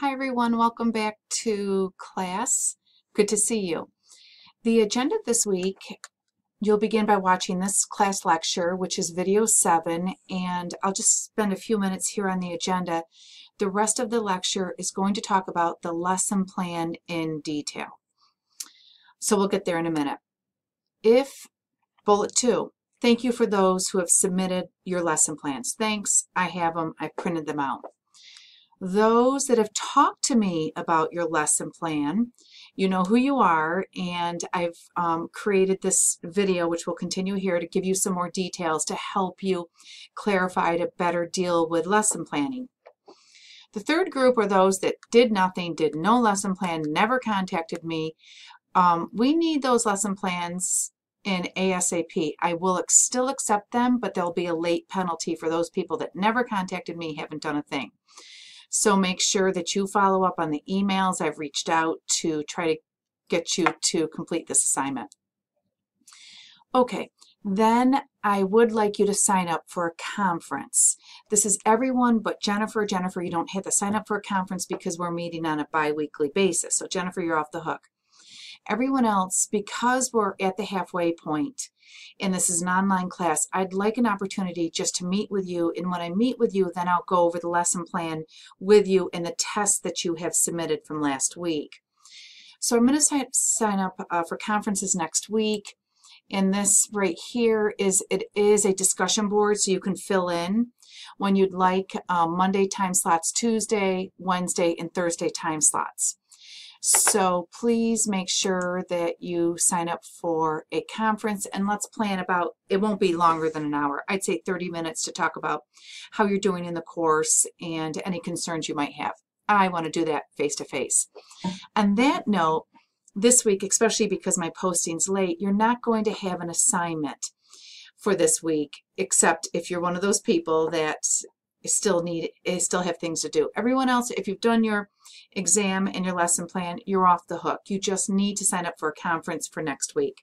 Hi everyone, welcome back to class. Good to see you. The agenda this week, you'll begin by watching this class lecture, which is video 7, and I'll just spend a few minutes here on the agenda. The rest of the lecture is going to talk about the lesson plan in detail. So we'll get there in a minute. Bullet 2, thank you for those who have submitted your lesson plans. Thanks, I have them, I printed them out. Those that have talked to me about your lesson plan, you know who you are, and I've created this video, which will continue here, to give you some more details to help you clarify to better deal with lesson planning. The third group are those that did nothing, did no lesson plan, never contacted me. We need those lesson plans in ASAP. I will still accept them, but there'll be a late penalty for those people that never contacted me, haven't done a thing. So make sure that you follow up on the emails I've reached out to try to get you to complete this assignment. Okay, then I would like you to sign up for a conference. This is everyone but Jennifer. Jennifer, you don't have to sign up for a conference because we're meeting on a bi-weekly basis. So Jennifer, you're off the hook. Everyone else, because we're at the halfway point, and this is an online class, I'd like an opportunity just to meet with you, and when I meet with you, then I'll go over the lesson plan with you and the tests that you have submitted from last week. So I'm going to sign up for conferences next week, and this right here is a discussion board, so you can fill in when you'd like Monday time slots, Tuesday, Wednesday, and Thursday time slots. So please make sure that you sign up for a conference, and let's plan about, it won't be longer than an hour. I'd say 30 minutes to talk about how you're doing in the course and any concerns you might have. I want to do that face-to-face. On that note, this week, especially because my posting's late, you're not going to have an assignment for this week, except if you're one of those people that still have things to do. Everyone else, if you've done your exam and your lesson plan, you're off the hook. You just need to sign up for a conference for next week.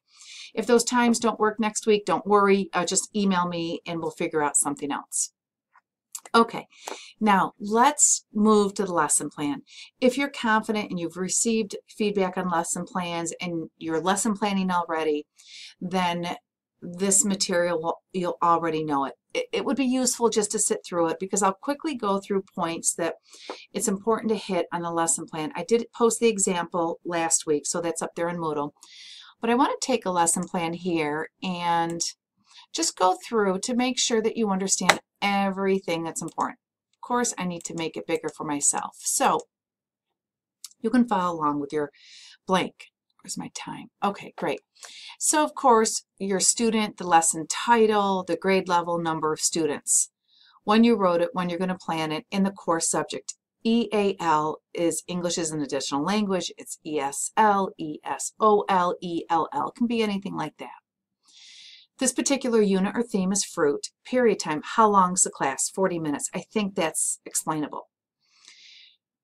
If those times don't work next week, don't worry, just email me and we'll figure out something else. Okay, now let's move to the lesson plan. If you're confident and you've received feedback on lesson plans and you're lesson planning already, then this material, you'll already know it. It would be useful just to sit through it because I'll quickly go through points that it's important to hit on the lesson plan. I did post the example last week, so that's up there in Moodle. But I want to take a lesson plan here and just go through to make sure that you understand everything that's important. Of course, I need to make it bigger for myself. So you can follow along with your blank. Where's my time? Okay, great. So of course, your student, the lesson title, the grade level, number of students. When you wrote it, when you're going to plan it, in the course subject. EAL is English as an additional language. It's ESL, ESOL, ELL. It can be anything like that. This particular unit or theme is fruit. Period time. How long is the class? 40 minutes. I think that's explainable.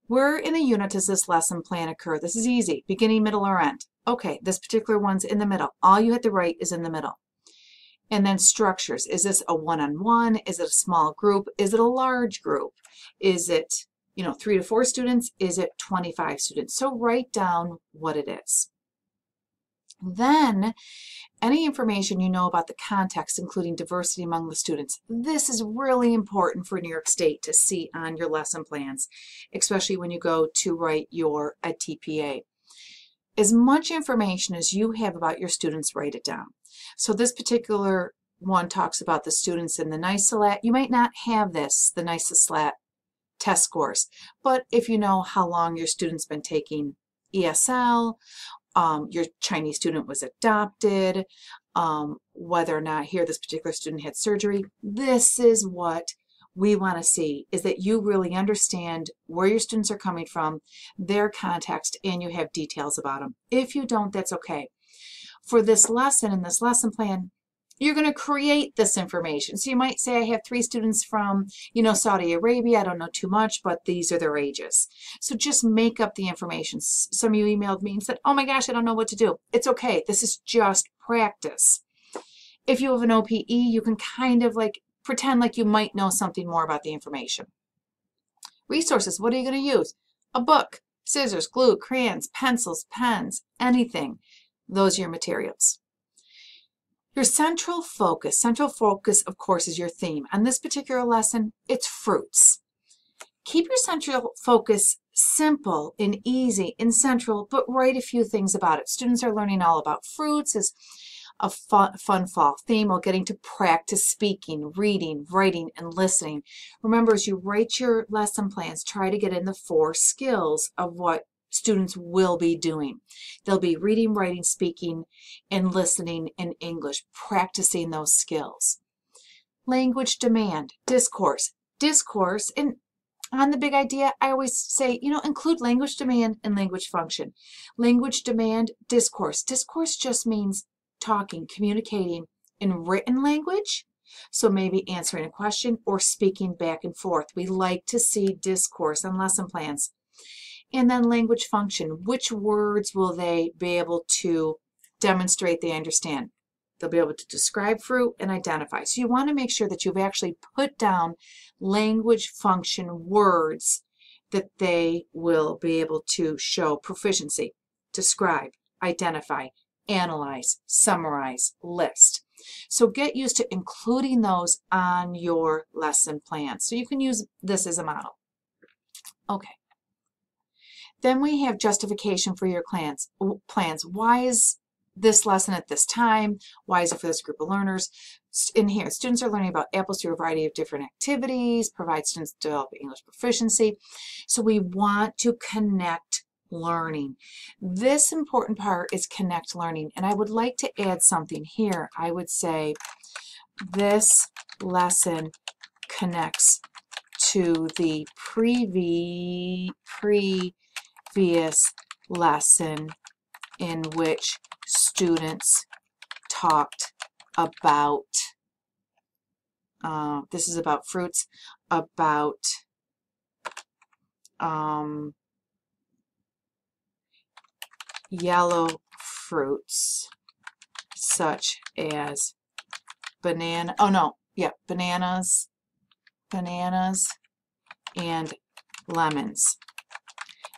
Where in the unit does this lesson plan occur? This is easy. Beginning, middle, or end. Okay, this particular one's in the middle. All you have to write is in the middle. And then structures. Is this a one-on-one? Is it a small group? Is it a large group? Is it, 3 to 4 students? Is it 25 students? So write down what it is. Then, any information you know about the context, including diversity among the students. This is really important for New York State to see on your lesson plans, especially when you go to write your TPA. As much information as you have about your students, write it down. So this particular one talks about the students in the NYSELAT. You might not have this, the NYSELAT test scores, but if you know how long your student's been taking ESL, your Chinese student was adopted, whether or not here this particular student had surgery. This is what we want to see, is that you really understand where your students are coming from, their context, and you have details about them. If you don't, that's okay. For this lesson and this lesson plan, you're going to create this information. So you might say, I have 3 students from, Saudi Arabia. I don't know too much, but these are their ages. So just make up the information. Some of you emailed me and said, oh my gosh, I don't know what to do. It's okay. This is just practice. If you have an OPE, you can kind of pretend like you might know something more about the information. Resources, what are you going to use? A book, scissors, glue, crayons, pencils, pens, anything. Those are your materials. Your central focus, of course, is your theme. On this particular lesson, it's fruits. Keep your central focus simple and easy and central, but write a few things about it. Students are learning all about fruits as a fun fall theme while getting to practice speaking, reading, writing, and listening. Remember, as you write your lesson plans, try to get in the 4 skills of what students will be doing. They'll be reading, writing, speaking, and listening in English, practicing those skills. Language demand, discourse. Discourse, and on the big idea, I always say, include language demand and language function. Language demand, discourse. Discourse just means talking, communicating in written language. So maybe answering a question or speaking back and forth. We like to see discourse on lesson plans. And then language function. Which words will they be able to demonstrate they understand? They'll be able to describe fruit and identify. So you want to make sure that you've actually put down language function words that they will be able to show proficiency, describe, identify, analyze, summarize, list. So get used to including those on your lesson plan. So you can use this as a model. Okay. Then we have justification for your plans. Why is this lesson at this time? Why is it for this group of learners? In here, students are learning about apples through a variety of different activities, provide students develop English proficiency. So we want to connect learning. This important part is connect learning. And I would like to add something here. I would say this lesson connects to the previous lesson in which students talked about, this is about fruits, about yellow fruits such as bananas and lemons.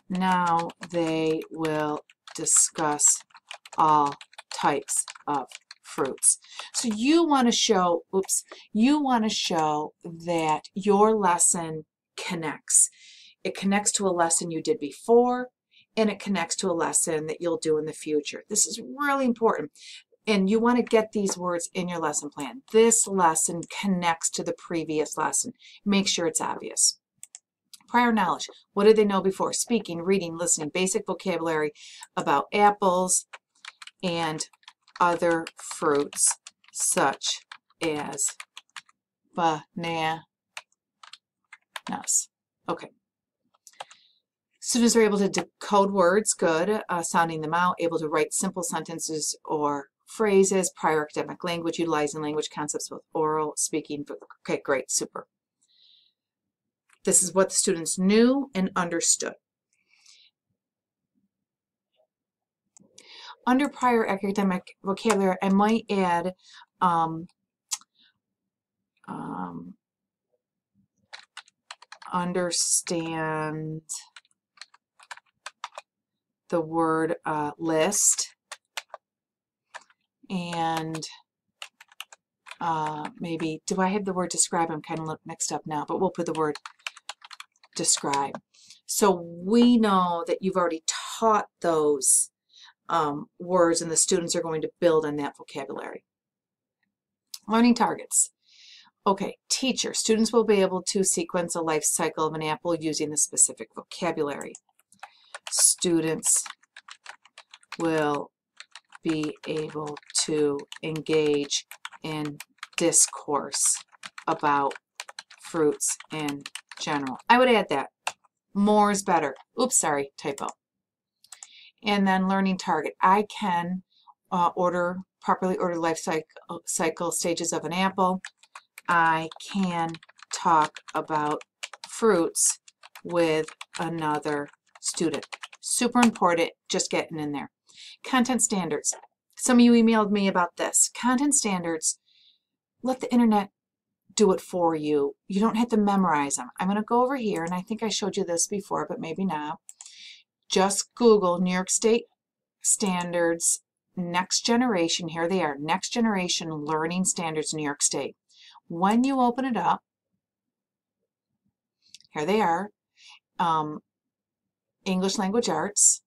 Now they will discuss all types of fruits. So you want to show, that your lesson connects. It connects to a lesson you did before, and it connects to a lesson that you'll do in the future. This is really important. And you want to get these words in your lesson plan. This lesson connects to the previous lesson. Make sure it's obvious. Prior knowledge. What did they know before? Speaking, reading, listening, basic vocabulary about apples and other fruits such as bananas. Okay. Students are able to decode words, good, sounding them out, able to write simple sentences or phrases, prior academic language, utilizing language concepts with oral, speaking. Okay, great, super. This is what the students knew and understood. Under prior academic vocabulary, I might add understand the word list, and maybe, do I have the word describe? I'm kind of mixed up now, but we'll put the word describe. So we know that you've already taught those words, and the students are going to build on that vocabulary. Learning targets. Okay, teacher. Students will be able to sequence a life cycle of an apple using the specific vocabulary. Students will be able to engage in discourse about fruits in general. I would add that. More is better. Oops, sorry, typo. And then learning target. I can properly order life cycle stages of an apple. I can talk about fruits with another student. Super important, just getting in there. Content standards. Some of you emailed me about this. Content standards, let the internet do it for you. You don't have to memorize them. I'm going to go over here, and I think I showed you this before, but maybe not. Just Google New York State Standards Next Generation. Here they are, Next Generation Learning Standards New York State. When you open it up, here they are, English Language Arts.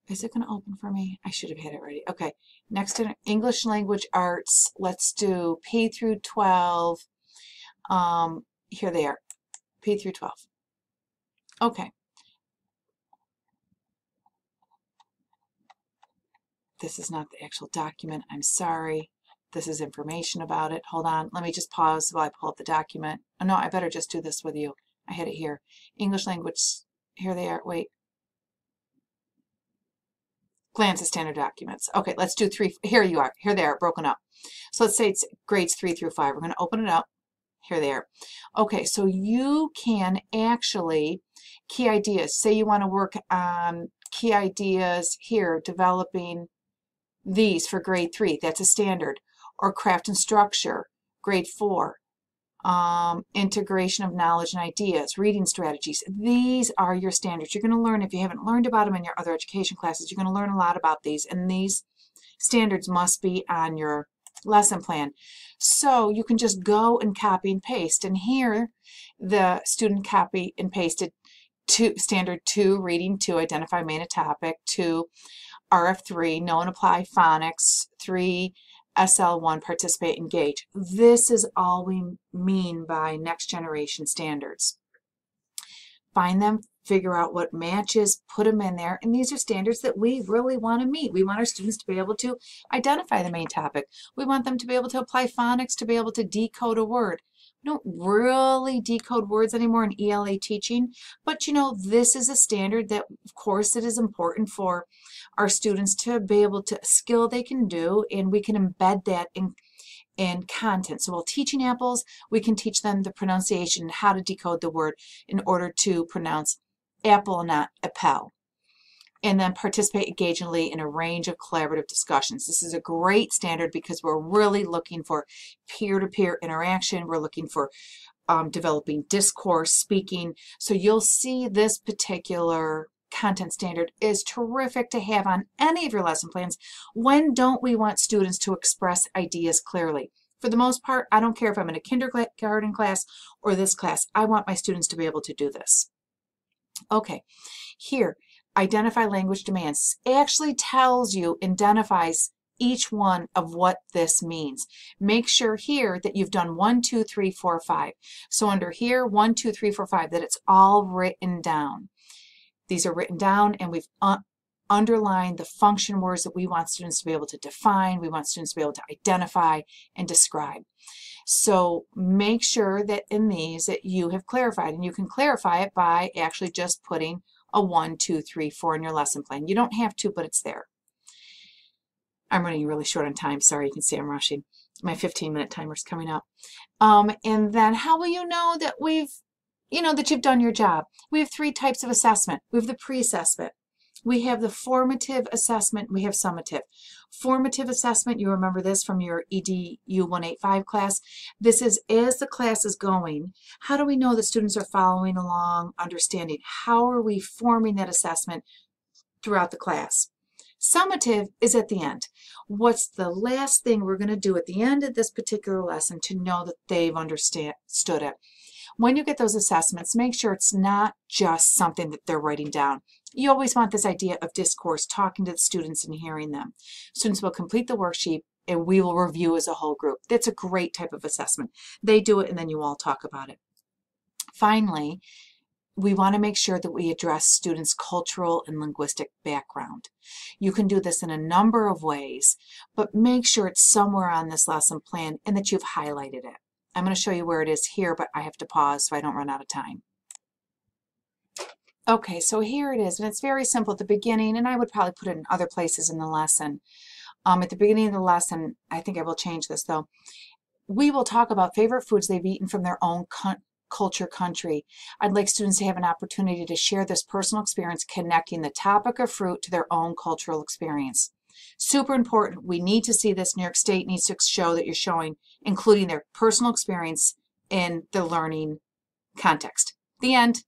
Is it going to open for me? I should have had it ready. Okay, next to English Language Arts, let's do P through 12. Here they are, P through 12. Okay. This is not the actual document. I'm sorry. This is information about it. Hold on. Let me just pause while I pull up the document. Oh, no, I better just do this with you. I had it here. English Language. Here they are. Wait. Glance at standard documents. Okay, let's do 3. Here you are. Here they are, broken up. So let's say it's grades 3 through 5. We're going to open it up. Here they are. Okay, so you can actually, key ideas. Say you want to work on key ideas here, developing these for grade 3. That's a standard. Or craft and structure, grade 4. Integration of knowledge and ideas, reading strategies. These are your standards. You're going to learn, if you haven't learned about them in your other education classes, you're going to learn a lot about these, and these standards must be on your lesson plan. So you can just go and copy and paste, and here the student copy and pasted to standard 2, reading 2, identify main topic, 2, RF3, know and apply phonics, 3, SL1, participate, engage. This is all we mean by next generation standards. Find them, figure out what matches, put them in there, and these are standards that we really want to meet. We want our students to be able to identify the main topic. We want them to be able to apply phonics, to be able to decode a word. We don't really decode words anymore in ELA teaching, but you know, this is a standard that, of course, it is important for our students to be able to, skill they can do, and we can embed that in content. So while teaching apples, we can teach them the pronunciation, how to decode the word in order to pronounce apple, not appel. And then participate engagingly in a range of collaborative discussions. This is a great standard because we're really looking for peer-to-peer interaction. We're looking for developing discourse, speaking. So you'll see this particular content standard is terrific to have on any of your lesson plans. When don't we want students to express ideas clearly? For the most part, I don't care if I'm in a kindergarten class or this class. I want my students to be able to do this. Okay, here, identify language demands. It actually tells you, identifies each one of what this means. Make sure here that you've done 1, 2, 3, 4, 5. So under here, 1, 2, 3, 4, 5, that it's all written down. These are written down, and we've underlined the function words that we want students to be able to define. We want students to be able to identify and describe. So make sure that in these that you have clarified, and you can clarify it by actually just putting a 1, 2, 3, 4 in your lesson plan. You don't have to, but it's there. I'm running really short on time. Sorry, you can see I'm rushing. My 15-minute timer is coming up. And then how will you know that that you've done your job? We have 3 types of assessment. We have the pre-assessment. We have the formative assessment. We have summative. Formative assessment, you remember this from your EDU 185 class. This is as the class is going, how do we know that students are following along, understanding? How are we forming that assessment throughout the class? Summative is at the end. What's the last thing we're going to do at the end of this particular lesson to know that they've understood it? When you get those assessments, make sure it's not just something that they're writing down. You always want this idea of discourse, talking to the students and hearing them. Students will complete the worksheet and we will review as a whole group. That's a great type of assessment. They do it and then you all talk about it. Finally, we want to make sure that we address students' cultural and linguistic background. You can do this in a number of ways, but make sure it's somewhere on this lesson plan and that you've highlighted it. I'm going to show you where it is here, but I have to pause so I don't run out of time. Okay, so here it is, and it's very simple at the beginning, and I would probably put it in other places in the lesson. At the beginning of the lesson, I think I will change this though. We will talk about favorite foods they've eaten from their own culture, country. I'd like students to have an opportunity to share this personal experience connecting the topic of fruit to their own cultural experience. Super important. We need to see this. New York State needs to show that you're showing, including their personal experience in the learning context. The end.